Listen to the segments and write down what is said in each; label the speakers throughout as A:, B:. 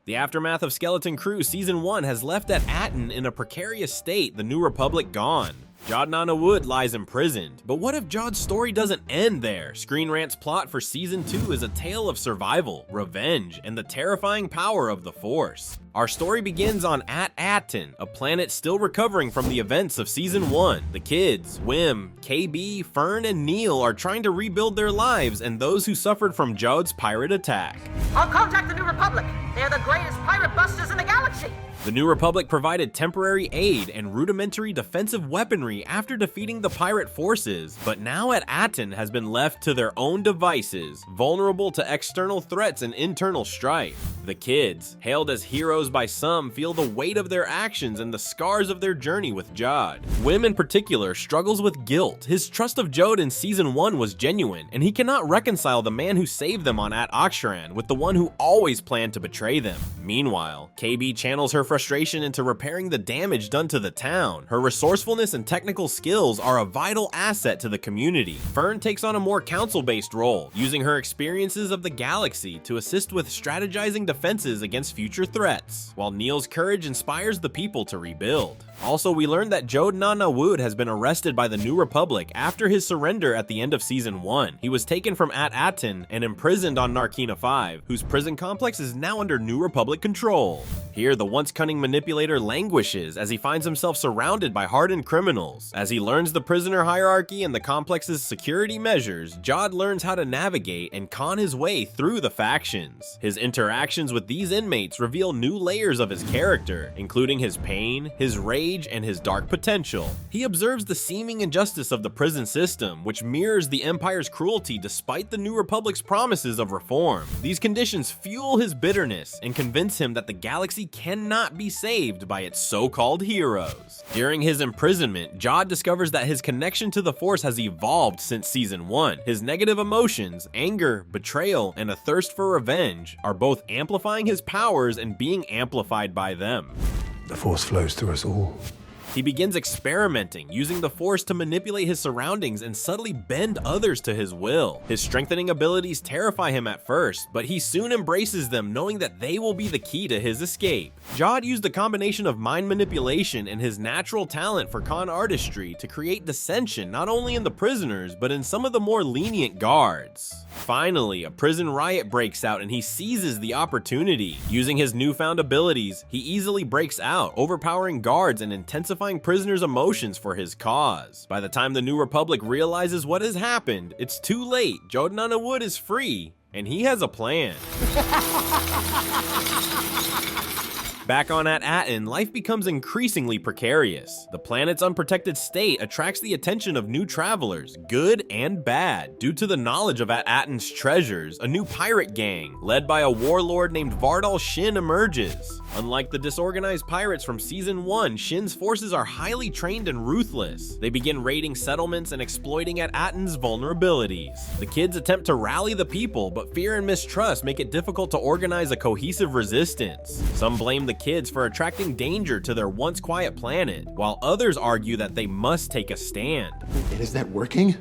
A: The aftermath of Skeleton Crew Season 1 has left At Attin in a precarious state, the New Republic gone. Jod Na Nawood lies imprisoned, but what if Jod's story doesn't end there? ScreenRant's plot for Season 2 is a tale of survival, revenge, and the terrifying power of the Force. Our story begins on At Attin, a planet still recovering from the events of Season 1. The kids, Wim, KB, Fern, and Neil are trying to rebuild their lives and those who suffered from Jod's pirate attack.
B: I'll contact the New Republic. They're the greatest pirate busters in the galaxy.
A: The New Republic provided temporary aid and rudimentary defensive weaponry after defeating the pirate forces, but now At Attin has been left to their own devices, vulnerable to external threats and internal strife. The kids, hailed as heroes by some, feel the weight of their actions and the scars of their journey with Jod. Wim in particular struggles with guilt. His trust of Jod in Season 1 was genuine, and he cannot reconcile the man who saved them on At Attin with the one who always planned to betray them. Meanwhile, KB channels her frustration into repairing the damage done to the town. Her resourcefulness and technical skills are a vital asset to the community. Fern takes on a more council-based role, using her experiences of the galaxy to assist with strategizing defenses against future threats, while Neil's courage inspires the people to rebuild. Also, we learned that Jod Na Nawood has been arrested by the New Republic after his surrender at the end of Season 1. He was taken from At Attin and imprisoned on Narkina 5, whose prison complex is now under New Republic control. Here, the once cunning manipulator languishes as he finds himself surrounded by hardened criminals. As he learns the prisoner hierarchy and the complex's security measures, Jod learns how to navigate and con his way through the factions. His interactions with these inmates reveal new layers of his character, including his pain, his rage, and his dark potential. He observes the seeming injustice of the prison system, which mirrors the Empire's cruelty despite the New Republic's promises of reform. These conditions fuel his bitterness and convince him that the galaxy cannot be saved by its so-called heroes. During his imprisonment, Jod discovers that his connection to the Force has evolved since Season 1. His negative emotions, anger, betrayal, and a thirst for revenge are both amplifying his powers and being amplified by them.
C: The Force flows through us all.
A: He begins experimenting, using the Force to manipulate his surroundings and subtly bend others to his will. His strengthening abilities terrify him at first, but he soon embraces them, knowing that they will be the key to his escape. Jod used a combination of mind manipulation and his natural talent for con artistry to create dissension not only in the prisoners, but in some of the more lenient guards. Finally, a prison riot breaks out and he seizes the opportunity. Using his newfound abilities, he easily breaks out, overpowering guards and intensifying prisoners' emotions for his cause. By the time the New Republic realizes what has happened, it's too late. Jod Na Nawood is free, and he has a plan. Back on At Attin, life becomes increasingly precarious. The planet's unprotected state attracts the attention of new travelers, good and bad. Due to the knowledge of At Attin's treasures, a new pirate gang, led by a warlord named Vardal Shin, emerges. Unlike the disorganized pirates from Season 1, Shin's forces are highly trained and ruthless. They begin raiding settlements and exploiting At Attin's vulnerabilities. The kids attempt to rally the people, but fear and mistrust make it difficult to organize a cohesive resistance. Some blame the kids for attracting danger to their once quiet planet, while others argue that they must take a stand.
C: Is that working?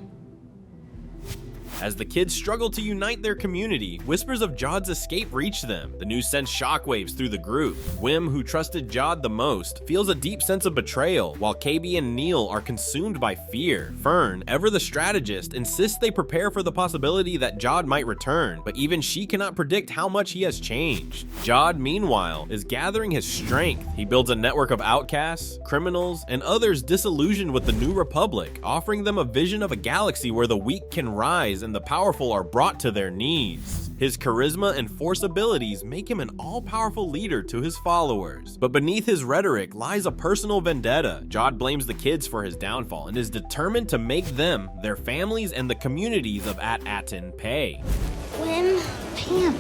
A: As the kids struggle to unite their community, whispers of Jod's escape reach them. The news sends shockwaves through the group. Wim, who trusted Jod the most, feels a deep sense of betrayal, while KB and Neil are consumed by fear. Fern, ever the strategist, insists they prepare for the possibility that Jod might return, but even she cannot predict how much he has changed. Jod, meanwhile, is gathering his strength. He builds a network of outcasts, criminals, and others disillusioned with the New Republic, offering them a vision of a galaxy where the weak can rise and the powerful are brought to their knees. His charisma and force abilities make him an all-powerful leader to his followers. But beneath his rhetoric lies a personal vendetta. Jod blames the kids for his downfall and is determined to make them, their families, and the communities of At Attin pay.
D: Pam.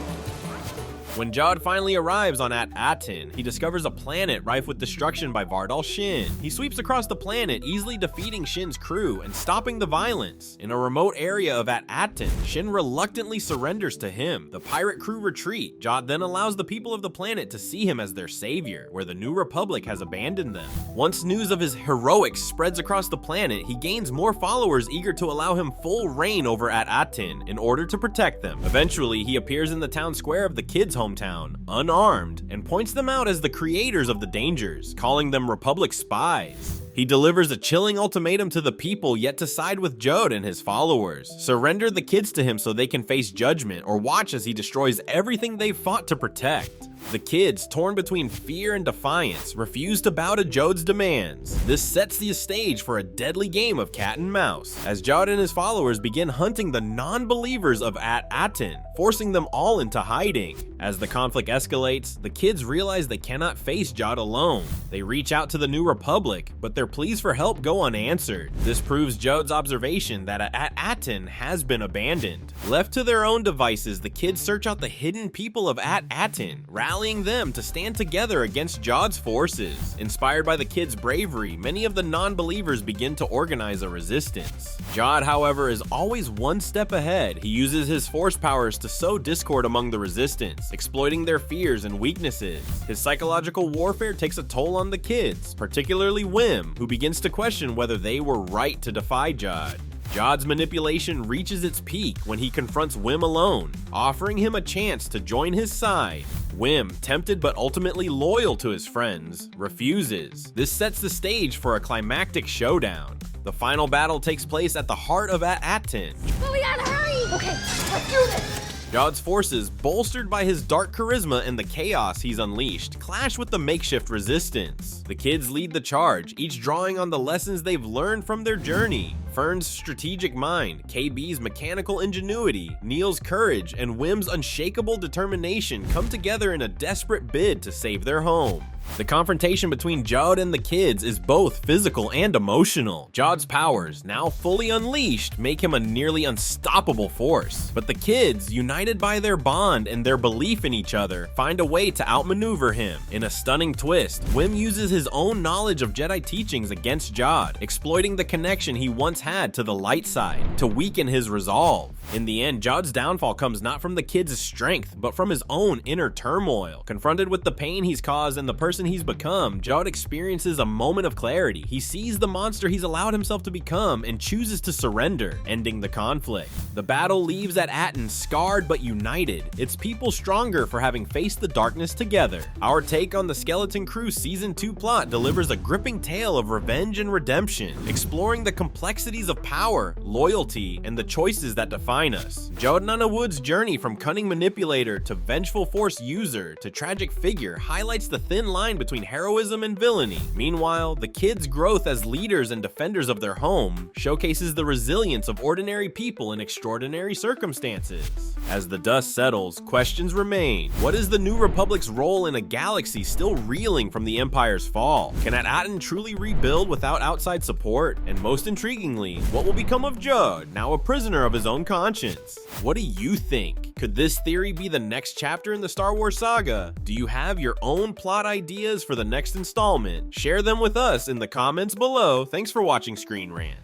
A: When Jod finally arrives on At Attin, he discovers a planet rife with destruction by Vardal Shin. He sweeps across the planet, easily defeating Shin's crew and stopping the violence. In a remote area of At Attin, Shin reluctantly surrenders to him. The pirate crew retreat. Jod then allows the people of the planet to see him as their savior, where the New Republic has abandoned them. Once news of his heroics spreads across the planet, he gains more followers eager to allow him full reign over At Attin in order to protect them. Eventually, he appears in the town square of the kids' home hometown, unarmed, and points them out as the creators of the dangers, calling them Republic spies. He delivers a chilling ultimatum to the people yet to side with Jod and his followers. Surrender the kids to him so they can face judgment, or watch as he destroys everything they've fought to protect. The kids, torn between fear and defiance, refuse to bow to Jod's demands. This sets the stage for a deadly game of cat and mouse, as Jod and his followers begin hunting the non-believers of At Attin, forcing them all into hiding. As the conflict escalates, the kids realize they cannot face Jod alone. They reach out to the New Republic, but their pleas for help go unanswered. This proves Jod's observation that At Attin has been abandoned. Left to their own devices, the kids search out the hidden people of At Attin, rallying them to stand together against Jod's forces. Inspired by the kids' bravery, many of the non-believers begin to organize a resistance. Jod, however, is always one step ahead. He uses his force powers to sow discord among the resistance, exploiting their fears and weaknesses. His psychological warfare takes a toll on the kids, particularly Wim, who begins to question whether they were right to defy Jod. Jod's manipulation reaches its peak when he confronts Wim alone, offering him a chance to join his side. Wim, tempted but ultimately loyal to his friends, refuses. This sets the stage for a climactic showdown. The final battle takes place at the heart of At Attin.
D: But we gotta hurry! Okay, let's do this!
A: Jod's forces, bolstered by his dark charisma and the chaos he's unleashed, clash with the makeshift resistance. The kids lead the charge, each drawing on the lessons they've learned from their journey. Fern's strategic mind, KB's mechanical ingenuity, Neil's courage, and Wim's unshakable determination come together in a desperate bid to save their home. The confrontation between Jod and the kids is both physical and emotional. Jod's powers, now fully unleashed, make him a nearly unstoppable force. But the kids, united by their bond and their belief in each other, find a way to outmaneuver him. In a stunning twist, Wim uses his own knowledge of Jedi teachings against Jod, exploiting the connection he once had to the light side to weaken his resolve. In the end, Jod's downfall comes not from the kid's strength, but from his own inner turmoil. Confronted with the pain he's caused and the person he's become, Jod experiences a moment of clarity. He sees the monster he's allowed himself to become and chooses to surrender, ending the conflict. The battle leaves At Attin scarred but united, its people stronger for having faced the darkness together. Our take on the Skeleton Crew Season 2 plot delivers a gripping tale of revenge and redemption, exploring the complexities of power, loyalty, and the choices that define us. Jod Na Nawood's journey from cunning manipulator to vengeful force user to tragic figure highlights the thin line between heroism and villainy. Meanwhile, the kids' growth as leaders and defenders of their home showcases the resilience of ordinary people in extraordinary circumstances. As the dust settles, questions remain. What is the New Republic's role in a galaxy still reeling from the Empire's fall? Can At Attin truly rebuild without outside support? And most intriguingly, what will become of Jod, now a prisoner of his own conscience? What do you think? Could this theory be the next chapter in the Star Wars saga? Do you have your own plot ideas for the next installment? Share them with us in the comments below. Thanks for watching Screen Rant.